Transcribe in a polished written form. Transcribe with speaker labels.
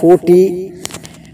Speaker 1: 40